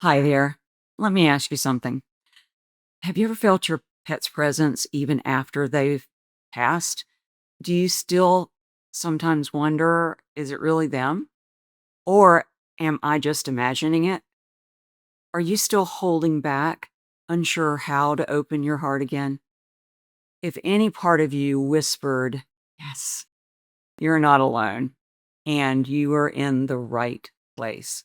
Hi there. Let me ask you something. Have you ever felt your pet's presence even after they've passed? Do you still sometimes wonder, is it really them? Or am I just imagining it? Are you still holding back, unsure how to open your heart again? If any part of you whispered, yes, you're not alone, and you are in the right place.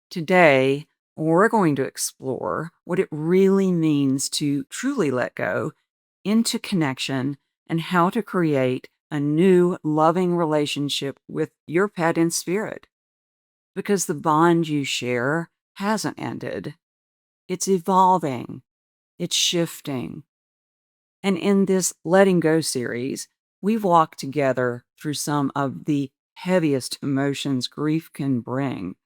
Today, we're going to explore what it really means to truly let go into connection and how to create a new loving relationship with your pet in spirit. Because the bond you share hasn't ended, it's evolving, it's shifting. And in this Letting Go series, we've walked together through some of the heaviest emotions grief can bring.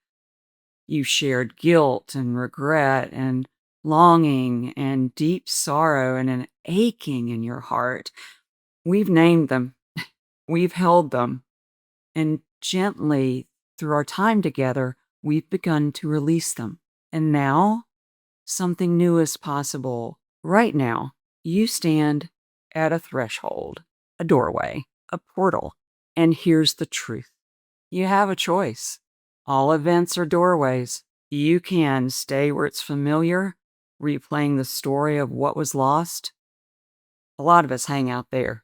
You shared guilt and regret and longing and deep sorrow and an aching in your heart. We've named them, we've held them, and gently, through our time together, we've begun to release them. And now, something new is possible. Right now, you stand at a threshold, a doorway, a portal. And here's the truth. You have a choice. All events are doorways. You can stay where it's familiar, replaying the story of what was lost. A lot of us hang out there.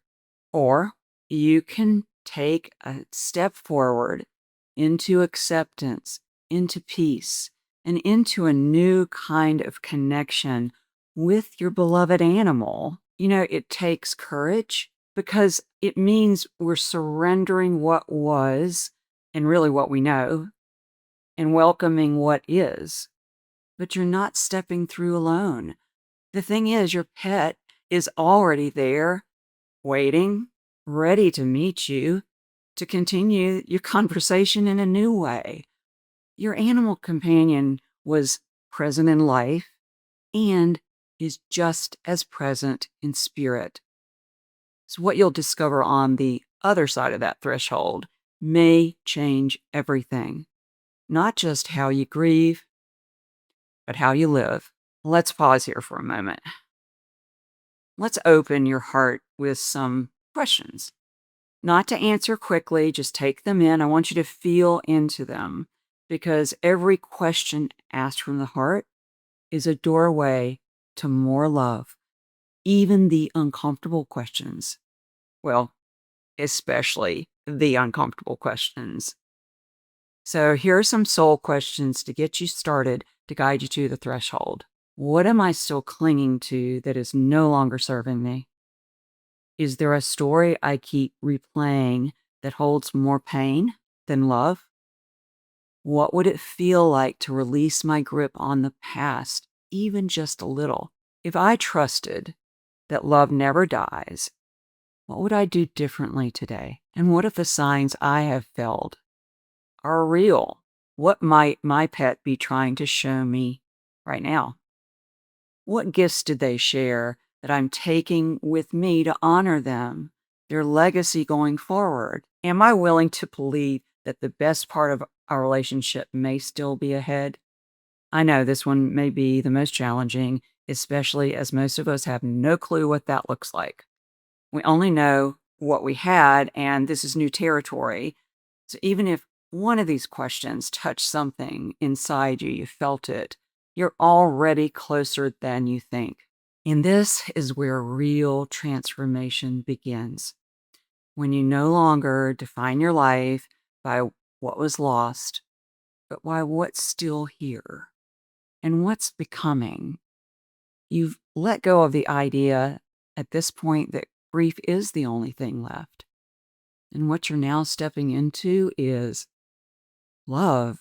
Or you can take a step forward into acceptance, into peace, and into a new kind of connection with your beloved animal. It takes courage because it means we're surrendering what was and really what we know and welcoming what is. But you're not stepping through alone. The thing is, your pet is already there, waiting, ready to meet you, to continue your conversation in a new way. Your animal companion was present in life and is just as present in spirit. So, what you'll discover on the other side of that threshold may change everything. Not just how you grieve, but how you live. Let's pause here for a moment. Let's open your heart with some questions. Not to answer quickly, just take them in. I want you to feel into them because every question asked from the heart is a doorway to more love, even the uncomfortable questions. Well, especially the uncomfortable questions. So here are some soul questions to get you started, to guide you to the threshold. What am I still clinging to that is no longer serving me? Is there a story I keep replaying that holds more pain than love? What would it feel like to release my grip on the past, even just a little? If I trusted that love never dies, what would I do differently today? And what if the signs I have felt are real? What might my pet be trying to show me right now? What gifts did they share that I'm taking with me to honor them, their legacy going forward? Am I willing to believe that the best part of our relationship may still be ahead? I know this one may be the most challenging, especially as most of us have no clue what that looks like. We only know what we had, and this is new territory. So even if one of these questions touched something inside you, you felt it, you're already closer than you think. And this is where real transformation begins. When you no longer define your life by what was lost, but by what's still here and what's becoming. You've let go of the idea at this point that grief is the only thing left. And what you're now stepping into is love,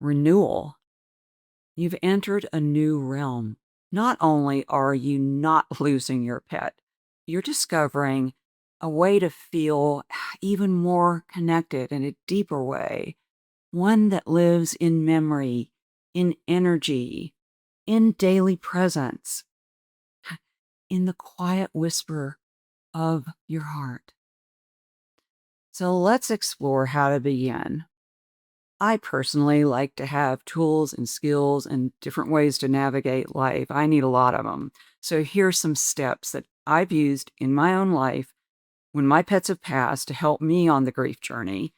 renewal. You've entered a new realm. Not only are you not losing your pet, you're discovering a way to feel even more connected in a deeper way, one that lives in memory, in energy, in daily presence, in the quiet whisper of your heart. So let's explore how to begin. I personally like to have tools and skills and different ways to navigate life. I need a lot of them. So here's some steps that I've used in my own life when my pets have passed to help me on the grief journey.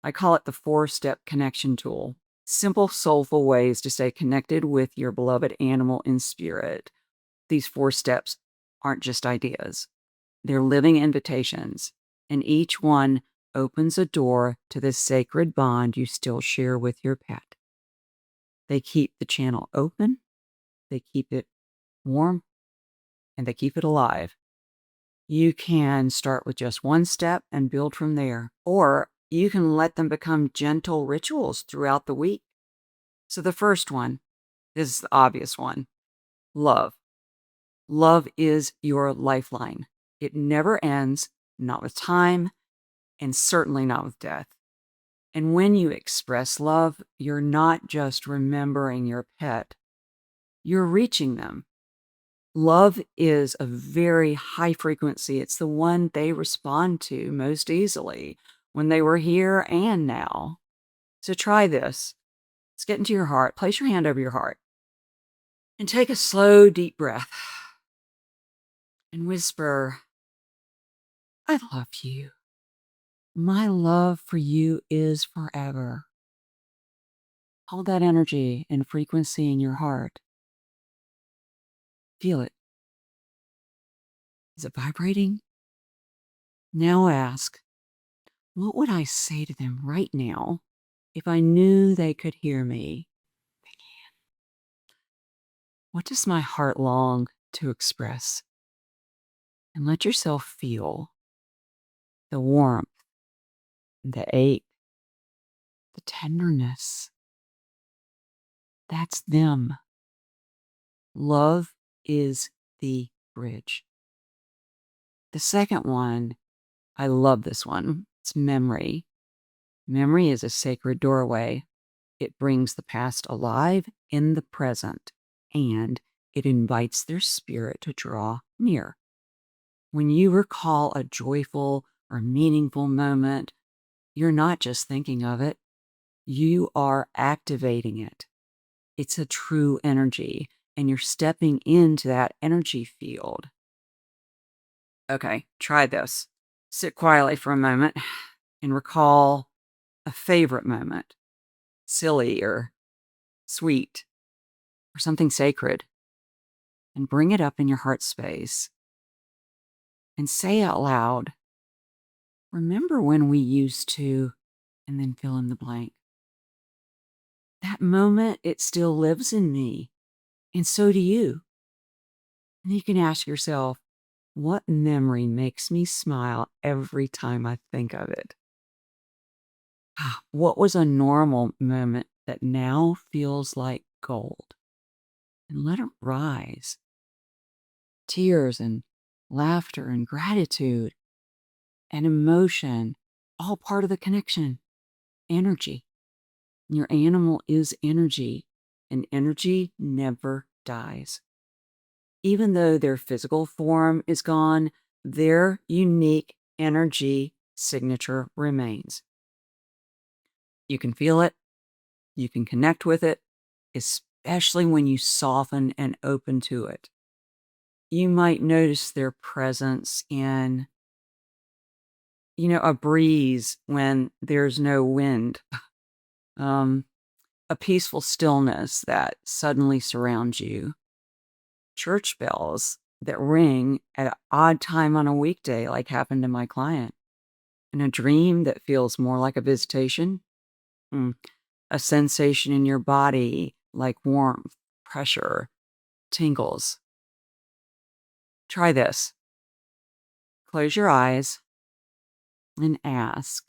I call it the 4-step connection tool. Simple, soulful ways to stay connected with your beloved animal in spirit. These 4 steps aren't just ideas. They're living invitations, and each one opens a door to the sacred bond you still share with your pet. They keep the channel open, they keep it warm, and they keep it alive. You can start with just one step and build from there, or you can let them become gentle rituals throughout the week. So the first one is the obvious one: love. Love is your lifeline. It never ends, not with time, and certainly not with death. And when you express love, you're not just remembering your pet, you're reaching them. Love is a very high frequency. It's the one they respond to most easily when they were here and now. So try this. Let's get into your heart. Place your hand over your heart and take a slow, deep breath and whisper, I love you. My love for you is forever. Hold that energy and frequency in your heart. Feel it. Is it vibrating? Now ask, what would I say to them right now if I knew they could hear me? They can. What does my heart long to express? And let yourself feel the warmth, the ache, the tenderness. That's them. Love is the bridge. The second one, I love this one. It's memory. Memory is a sacred doorway. It brings the past alive in the present, and it invites their spirit to draw near. When you recall a joyful or meaningful moment, you're not just thinking of it, you are activating it. It's a true energy, and you're stepping into that energy field. Okay, try this. Sit quietly for a moment and recall a favorite moment, silly or sweet or something sacred, and bring it up in your heart space and say out loud, remember when we used to, and then fill in the blank. That moment, it still lives in me, and so do you. And you can ask yourself, what memory makes me smile every time I think of it? What was a normal moment that now feels like gold? And let it rise. Tears and laughter and gratitude and emotion, all part of the connection. Energy. Your animal is energy, and energy never dies. Even though their physical form is gone, their unique energy signature remains. You can feel it, you can connect with it, especially when you soften and open to it. You might notice their presence in, a breeze when there's no wind, a peaceful stillness that suddenly surrounds you, church bells that ring at an odd time on a weekday, like happened to my client, and a dream that feels more like a visitation, mm, a sensation in your body like warmth, pressure, tingles. Try this. Close your eyes and ask,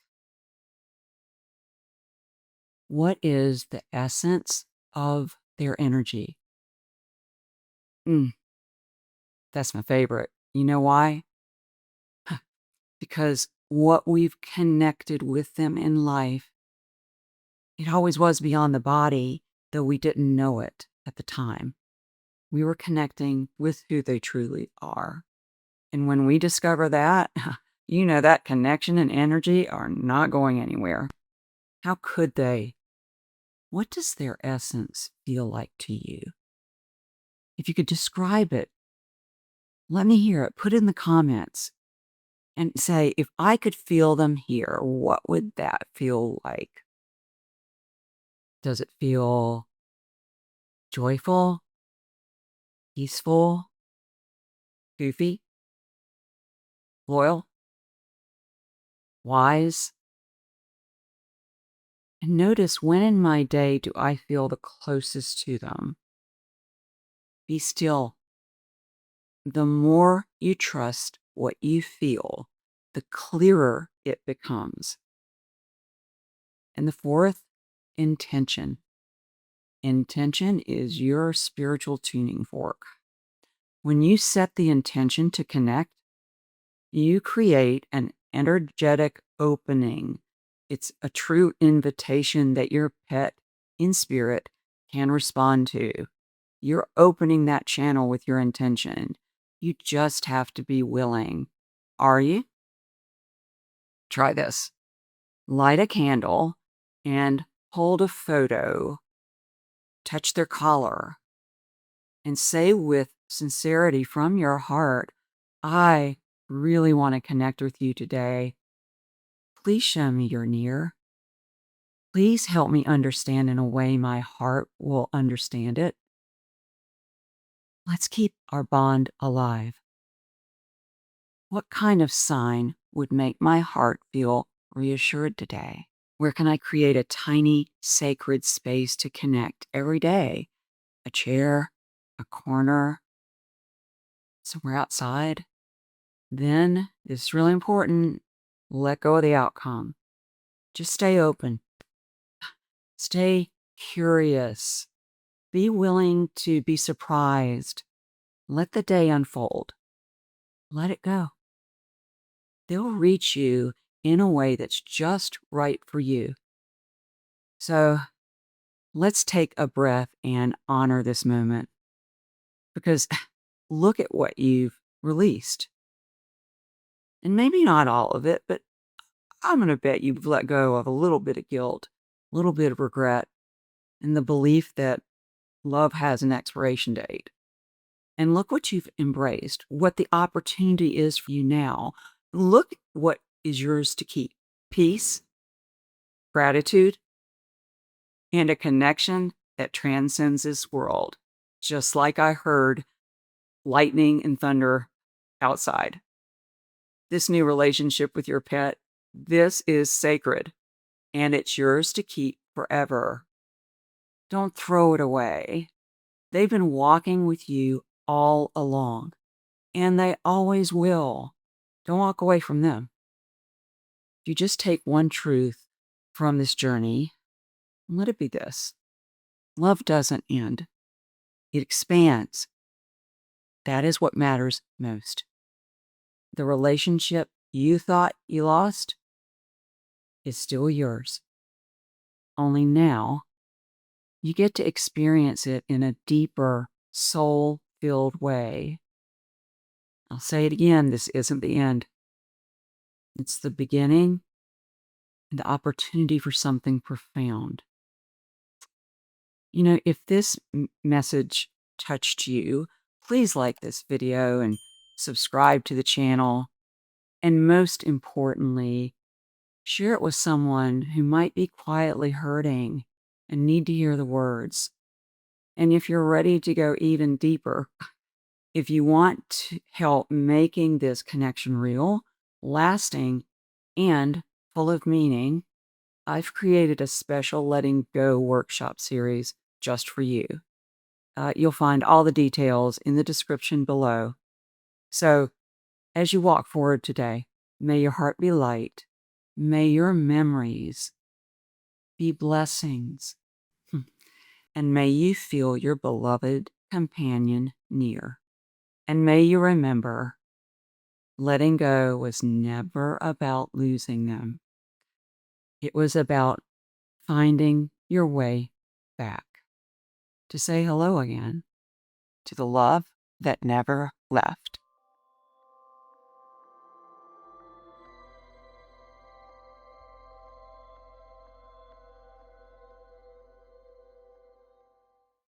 what is the essence of their energy? That's my favorite. You know why? Because what we've connected with them in life, it always was beyond the body, though we didn't know it at the time. We were connecting with who they truly are. And when we discover that, that connection and energy are not going anywhere. How could they? What does their essence feel like to you? If you could describe it, let me hear it. Put it in the comments and say, if I could feel them here, what would that feel like? Does it feel joyful, peaceful, goofy, loyal, wise? And notice, when in my day do I feel the closest to them? Be still. The more you trust what you feel, the clearer it becomes. And the fourth, intention. Intention is your spiritual tuning fork. When you set the intention to connect, you create an energetic opening. It's a true invitation that your pet in spirit can respond to. You're opening that channel with your intention. You just have to be willing. Are you? Try this. Light a candle and hold a photo. Touch their collar and say with sincerity from your heart, I really want to connect with you today. Please show me you're near. Please help me understand in a way my heart will understand it. Let's keep our bond alive. What kind of sign would make my heart feel reassured today? Where can I create a tiny, sacred space to connect every day? A chair, a corner, somewhere outside? Then, this is really important, let go of the outcome. Just stay open. Stay curious. Be willing to be surprised. Let the day unfold. Let it go. They'll reach you in a way that's just right for you. So let's take a breath and honor this moment, because look at what you've released. And maybe not all of it, but I'm going to bet you've let go of a little bit of guilt, a little bit of regret, and the belief that love has an expiration date. And look what you've embraced, what the opportunity is for you now. Look what is yours to keep. Peace, gratitude, and a connection that transcends this world. Just like I heard lightning and thunder outside. This new relationship with your pet, this is sacred, and it's yours to keep forever. Don't throw it away. They've been walking with you all along, and they always will. Don't walk away from them. You just take one truth from this journey, and let it be this. Love doesn't end. It expands. That is what matters most. The relationship you thought you lost is still yours. Only now, you get to experience it in a deeper, soul-filled way. I'll say it again, this isn't the end. It's the beginning and the opportunity for something profound. You know, if this message touched you, please like this video and subscribe to the channel. And most importantly, share it with someone who might be quietly hurting and need to hear the words. And if you're ready to go even deeper, if you want to help making this connection real, lasting, and full of meaning, I've created a special Letting Go workshop series just for you. You'll find all the details in the description below. So, as you walk forward today, may your heart be light. May your memories be blessings. And may you feel your beloved companion near. And may you remember, letting go was never about losing them. It was about finding your way back to say hello again to the love that never left.